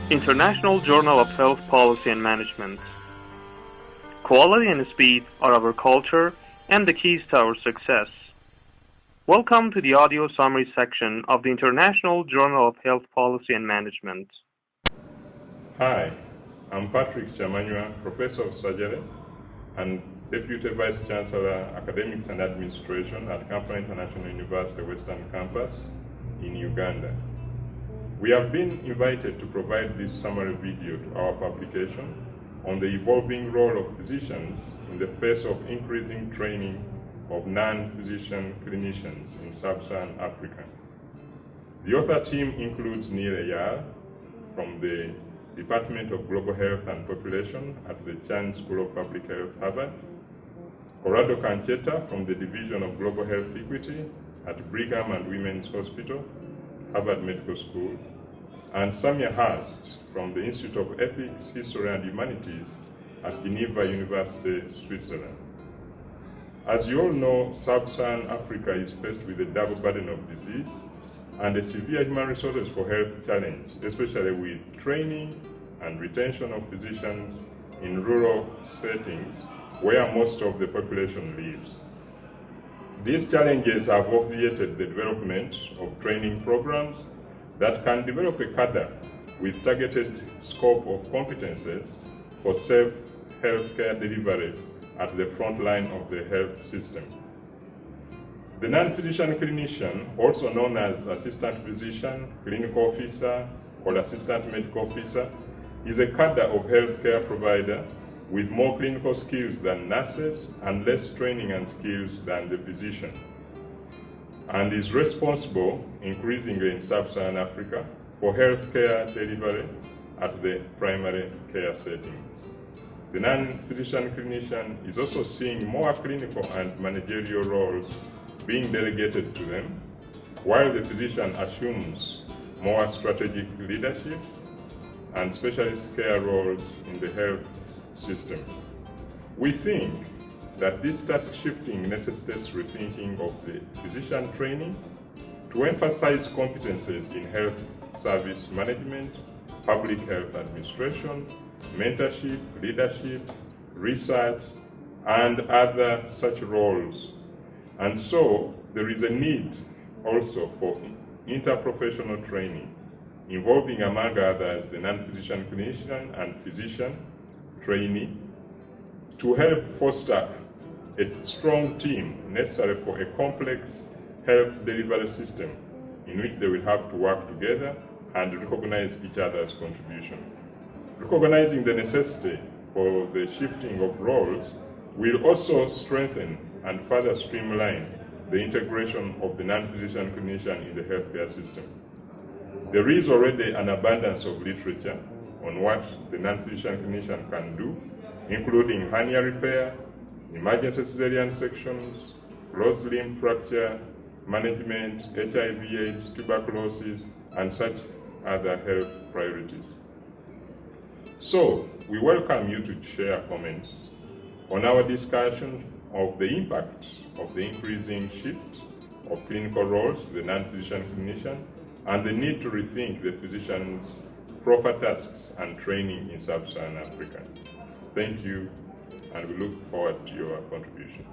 International Journal of Health Policy and Management. Quality and speed are our culture and the keys to our success. Welcome to the audio summary section of the International Journal of Health Policy and Management. Hi, I'm Patrick Kyamanywa, Professor of Surgery and Deputy Vice Chancellor, Academics and Administration at Kampala International University Western Campus in Uganda. We have been invited to provide this summary video to our publication on the evolving role of physicians in the face of increasing training of non-physician clinicians in Sub-Saharan Africa. The author team includes Eyal from the Department of Global Health and Population at the Chan School of Public Health, Harvard, Corrado Cancedda from the Division of Global Health Equity at Brigham and Women's Hospital, Harvard Medical School, and Samia Hurst from the Institute of Ethics, History and Humanities at Geneva University, Switzerland. As you all know, Sub-Saharan Africa is faced with a double burden of disease and a severe human resources for health challenge, especially with training and retention of physicians in rural settings where most of the population lives. These challenges have obviated the development of training programs that can develop a cadre with targeted scope of competences for safe healthcare delivery at the front line of the health system. The non-physician clinician, also known as assistant physician, clinical officer, or assistant medical officer, is a cadre of healthcare provider with more clinical skills than nurses and less training and skills than the physician, and is responsible, increasingly in Sub-Saharan Africa, for healthcare delivery at the primary care setting. The non-physician clinician is also seeing more clinical and managerial roles being delegated to them, while the physician assumes more strategic leadership and specialist care roles in the health system. We think that this task shifting necessitates rethinking of the physician training to emphasize competences in health service management, public health administration, mentorship, leadership, research, and other such roles. And so there is a need also for interprofessional training involving, among others, the non-physician clinician and physician trainee to help foster a strong team necessary for a complex health delivery system in which they will have to work together and recognize each other's contribution. Recognizing the necessity for the shifting of roles will also strengthen and further streamline the integration of the non-physician clinician in the healthcare system. There is already an abundance of literature on what the non-physician clinician can do, including hernia repair, emergency cesarean sections, closed limb fracture management, HIV/AIDS, tuberculosis, and such other health priorities. So, we welcome you to share comments on our discussion of the impact of the increasing shift of clinical roles to the non-physician clinician and the need to rethink the physician's proper tasks and training in Sub-Saharan Africa. Thank you, and we look forward to your contribution.